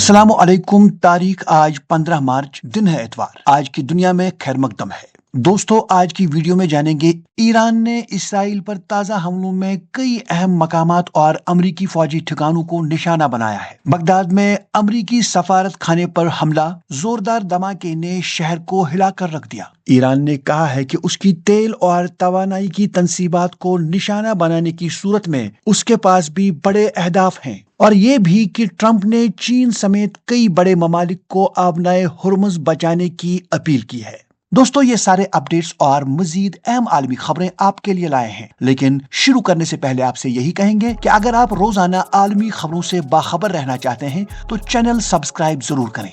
अस्सलाम वालेकुम। तारीख आज 15 मार्च, दिन है इतवार। आज की दुनिया में खैर मकदम है। दोस्तों, आज की वीडियो में जानेंगे ईरान ने इसराइल पर ताज़ा हमलों में कई अहम मकामात और अमरीकी फौजी ठिकानों को निशाना बनाया है। बगदाद में अमरीकी सफारत खाने पर हमला, जोरदार धमाके ने शहर को हिलाकर रख दिया। ईरान ने कहा है कि उसकी तेल और तवानाई की तंसीबात को निशाना बनाने की सूरत में उसके पास भी बड़े अहदाफ हैं, और ये भी कि ट्रंप ने चीन समेत कई बड़े ममालिक को आबनाए हुर्मुज़ बचाने की अपील की है। दोस्तों, ये सारे अपडेट्स और मजीद अहम आलमी खबरें आपके लिए लाए हैं, लेकिन शुरू करने से पहले आपसे यही कहेंगे कि अगर आप रोजाना आलमी खबरों से बाखबर रहना चाहते हैं तो चैनल सब्सक्राइब जरूर करें।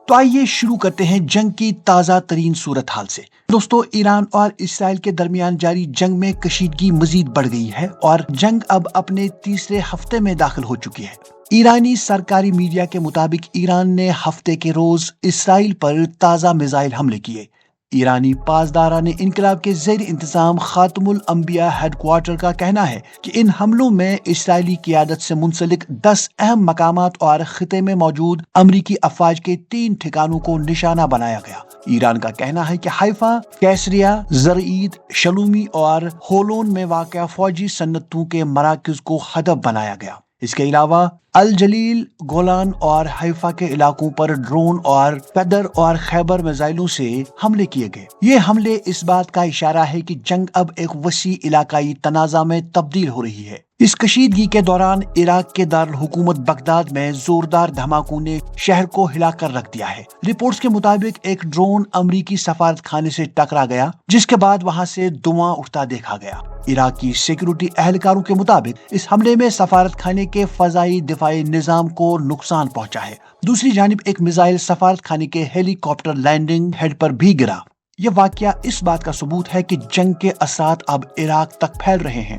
तो आइए शुरू करते हैं जंग की ताज़ा तरीन सूरत हाल से। दोस्तों, ईरान और इसराइल के दरमियान जारी जंग में कशीदगी मजीद बढ़ गई है और जंग अब अपने तीसरे हफ्ते में दाखिल हो चुकी है। ईरानी सरकारी मीडिया के मुताबिक ईरान ने हफ्ते के रोज इसराइल पर ताज़ा मिसाइल हमले किए। ईरानी पासदारान इनकलाब के ज़ेर इंतजाम खातमुल अंबिया हेडक्वार्टर का कहना है कि इन हमलों में इसराइली क़ियादत से मुंसलिक 10 अहम मकामात और खिते में मौजूद अमरीकी अफवाज के 3 ठिकानों को निशाना बनाया गया। ईरान का कहना है कि हाइफा, कैसरिया, ज़रईद, शलूमी और होलोन में वाक़या फौजी सन्नतों के मराकज़ को हदफ बनाया गया। इसके अलावा अल जलील, गोलान और हाइफा के इलाकों पर ड्रोन और फदर और खैबर मिसाइलों से हमले किए गए। ये हमले इस बात का इशारा है कि जंग अब एक वसी इलाकाई तनाज़ा में तब्दील हो रही है। इस कशीदगी के दौरान इराक के दारुल हुकूमत बगदाद में जोरदार धमाकों ने शहर को हिलाकर रख दिया है। रिपोर्ट्स के मुताबिक एक ड्रोन अमरीकी सफारत खाने से टकरा गया, जिसके बाद वहां से धुआं उठता देखा गया। इराक की सिक्योरिटी एहलकारों के मुताबिक इस हमले में सफारत खाने के फजाई दिफाई निजाम को नुकसान पहुंचा है। दूसरी जानिब एक मिसाइल सफारत खाने के हेलीकॉप्टर लैंडिंग हेड पर भी गिरा। यह वाकया इस बात का सबूत है कि जंग के असरात अब इराक तक फैल रहे हैं।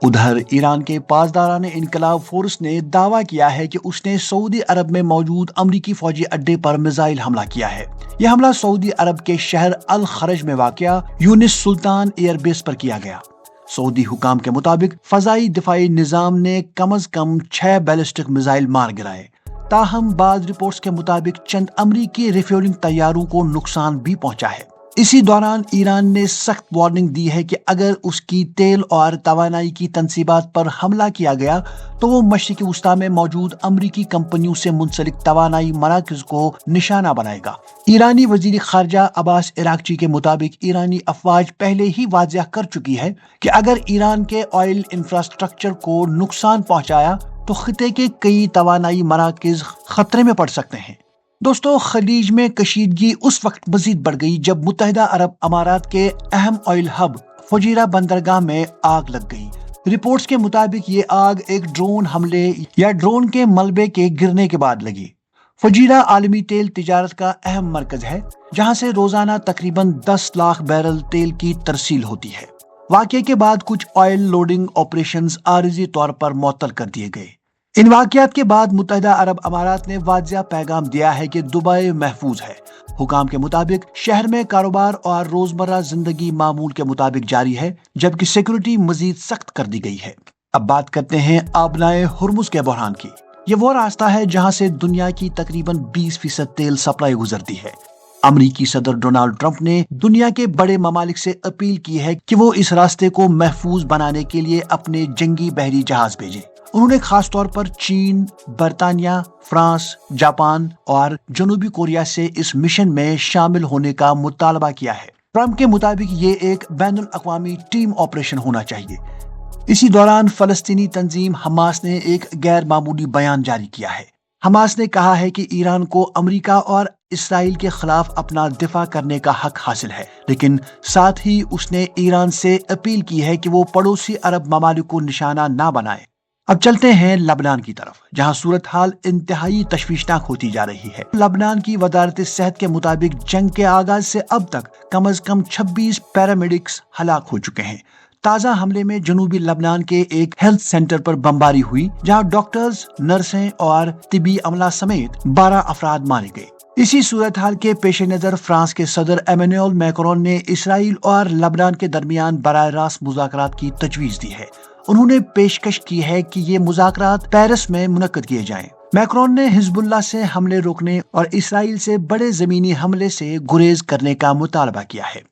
उधर ईरान के पासदारान इनकलाब फोर्स ने दावा किया है कि उसने सऊदी अरब में मौजूद अमरीकी फौजी अड्डे पर मिसाइल हमला किया है। यह हमला सऊदी अरब के शहर अल खरज में वाक़या यूनिस सुल्तान एयरबेस पर किया गया। सऊदी हुकाम के मुताबिक फजाई दिफाई निजाम ने कम अज कम 6 बैलिस्टिक मिसाइल मार गिराए। ताहम बाद रिपोर्ट्स के मुताबिक चंद अमरीकी रिफ्यूलिंग तैयारों को नुकसान भी पहुंचा है। इसी दौरान ईरान ने सख्त वार्निंग दी है कि अगर उसकी तेल और तवानाई की तंसीबात पर हमला किया गया तो वो मशरिकी वस्ता में मौजूद अमरीकी कंपनियों से मुंसलिक तवानाई मराकज़ को निशाना बनाएगा। ईरानी वजीर खारजा अब्बास इराक्ची के मुताबिक ईरानी अफवाज पहले ही वाज़ेह कर चुकी है कि अगर ईरान के ऑयल इंफ्रास्ट्रक्चर को नुकसान पहुंचाया तो खिते के कई तवानाई मराकज़ खतरे में पड़ सकते हैं। दोस्तों, खलीज में कशीदगी उस वक्त मजीद बढ़ गई जब मुत्तहिदा अरब अमारात के अहम ऑयल हब फुजीरा बंदरगाह में आग लग गई। रिपोर्ट्स के मुताबिक ये आग एक ड्रोन हमले या ड्रोन के मलबे के गिरने के बाद लगी। फुजीरा आलमी तेल तिजारत का अहम मरकज है, जहां से रोजाना तकरीबन 10 लाख बैरल तेल की तरसील होती है। वाक़ये के बाद कुछ ऑयल लोडिंग ऑपरेशंस आरिज़ी तौर पर मुअत्तल कर दिए गए। इन वाक़यात के बाद मुत्तहिदा अरब अमारात ने वाज़ेह पैगाम दिया है कि दुबई महफूज है। हुकाम के मुताबिक शहर में कारोबार और रोजमर्रा जिंदगी मामूल के मुताबिक जारी है, जबकि सिक्योरिटी मजीद सख्त कर दी गई है। अब बात करते हैं आबनाए हुर्मुज़ के बहरान की। ये वो रास्ता है जहां से दुनिया की तकरीबन 20% तेल सप्लाई गुजरती है। अमरीकी सदर डोनाल्ड ट्रंप ने दुनिया के बड़े ममालिक से अपील की है कि वो इस रास्ते को महफूज बनाने के लिए अपने जंगी बहरी जहाज भेजें। उन्होंने खास तौर पर चीन, बरतानिया, फ्रांस, जापान और जनूबी कोरिया से इस मिशन में शामिल होने का मुतालबा किया है। ट्रंप के मुताबिक ये एक बैनुल अक़वामी टीम ऑपरेशन होना चाहिए। इसी दौरान फलस्तीनी तंजीम हमास ने एक गैर मामूली बयान जारी किया है। हमास ने कहा है कि ईरान को अमेरिका और इसराइल के खिलाफ अपना दिफा करने का हक हासिल है, लेकिन साथ ही उसने ईरान से अपील की है कि वो पड़ोसी अरब ममालिक को निशाना ना बनाए। अब चलते हैं लबनान की तरफ, जहां सूरत हाल इंतहाई तशवीशनाक होती जा रही है। लबनान की वजारत सेहत के मुताबिक जंग के आगाज से अब तक कम अज कम 26 पैरामेडिक्स हलाक हो चुके हैं। ताज़ा हमले में जनूबी लबनान के एक हेल्थ सेंटर पर बमबारी हुई, जहां डॉक्टर्स, नर्सें और तिबी अमला समेत 12 अफराद मारे गए। इसी सूरत हाल के पेश नज़र फ्रांस के सदर एमेनुएल मैक्रोन ने इसराइल और लबनान के दरमियान बराह रास्त मुज़ाकरात की तजवीज़ दी है। उन्होंने पेशकश की है कि ये मुज़ाकरात पेरिस में मुनक्कद किए जाएं। मैक्रोन ने हिजबुल्लाह से हमले रोकने और इसराइल से बड़े जमीनी हमले से गुरेज करने का मुतालबा किया है।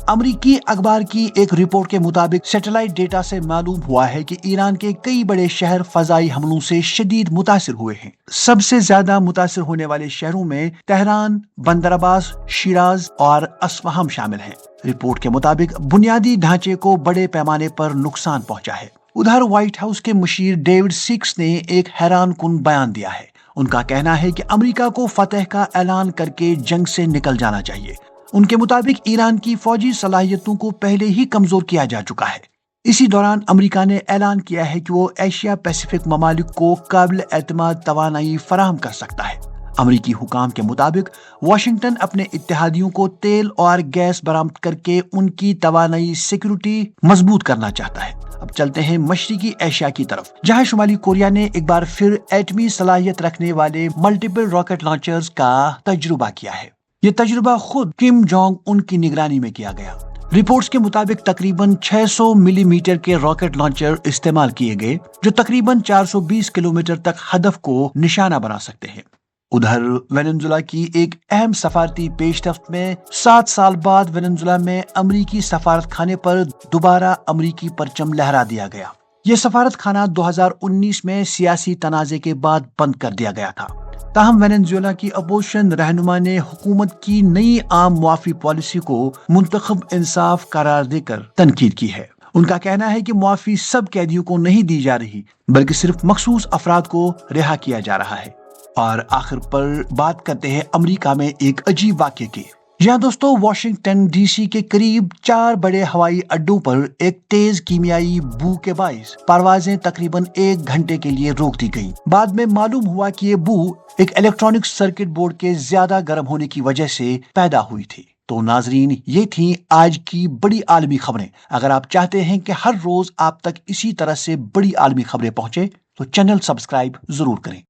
अमरीकी अखबार की एक रिपोर्ट के मुताबिक सैटेलाइट डेटा से मालूम हुआ है कि ईरान के कई बड़े शहर फजाई हमलों से शदीद मुतासिर हुए हैं। सबसे ज्यादा मुतासिर होने वाले शहरों में तेहरान, बंदर अब्बास, शिराज और अस्फहान शामिल हैं। रिपोर्ट के मुताबिक बुनियादी ढांचे को बड़े पैमाने पर नुकसान पहुंचा है। उधर व्हाइट हाउस के मुशीर डेविड सिक्स ने एक हैरान कुन बयान दिया है। उनका कहना है कि अमेरिका को फतह का ऐलान करके जंग से निकल जाना चाहिए। उनके मुताबिक ईरान की फौजी सलाहियतों को पहले ही कमजोर किया जा चुका है। इसी दौरान अमेरिका ने ऐलान किया है कि वो एशिया पैसिफिक ममालिक को काबिल एतमाद तवानाई फराहम कर सकता है। अमेरिकी हुकाम के मुताबिक वाशिंगटन अपने इत्तेहादियों को तेल और गैस बरामद करके उनकी तवानाई सिक्योरिटी मजबूत करना चाहता है। अब चलते हैं मशरिकी एशिया की तरफ, जहां शुमाली कोरिया ने एक बार फिर एटमी सलाहियत रखने वाले मल्टीपल रॉकेट लॉन्चर्स का तजुर्बा किया है। ये तजुर्बा खुद किम जोंग उन की निगरानी में किया गया। रिपोर्ट्स के मुताबिक तकरीबन 600 मिलीमीटर के रॉकेट लॉन्चर इस्तेमाल किए गए, जो तकरीबन 420 किलोमीटर तक हदफ को निशाना बना सकते हैं। उधर वेनेजुएला की एक अहम सफारती पेशरफ्त में 7 साल बाद वेनेजुएला में अमरीकी सफारत खाने पर दोबारा अमरीकी परचम लहरा दिया गया। ये सफारत खाना 2019 में सियासी तनाज़े के बाद बंद कर दिया गया था। ताहम वेनेजुएला की अपोजिशन रहनुमा ने हुकूमत की नई आम मुआफी पॉलिसी को मुंतखब इंसाफ करार देकर तनकीद की है। उनका कहना है कि मुआफी सब कैदियों को नहीं दी जा रही, बल्कि सिर्फ मखसूस अफराद को रिहा किया जा रहा है। और आखिर पर बात करते हैं अमेरिका में एक अजीब वाक़ये की। जहाँ दोस्तों वाशिंगटन डीसी के करीब 4 बड़े हवाई अड्डों पर एक तेज कीमियाई बू के बाइस परवाजें तकरीबन 1 घंटे के लिए रोक दी गईं। बाद में मालूम हुआ कि ये बू एक इलेक्ट्रॉनिक सर्किट बोर्ड के ज्यादा गर्म होने की वजह से पैदा हुई थी। तो नाजरीन, ये थी आज की बड़ी आलमी खबरें। अगर आप चाहते हैं कि हर रोज आप तक इसी तरह से बड़ी आलमी खबरें पहुंचे तो चैनल सब्सक्राइब जरूर करें।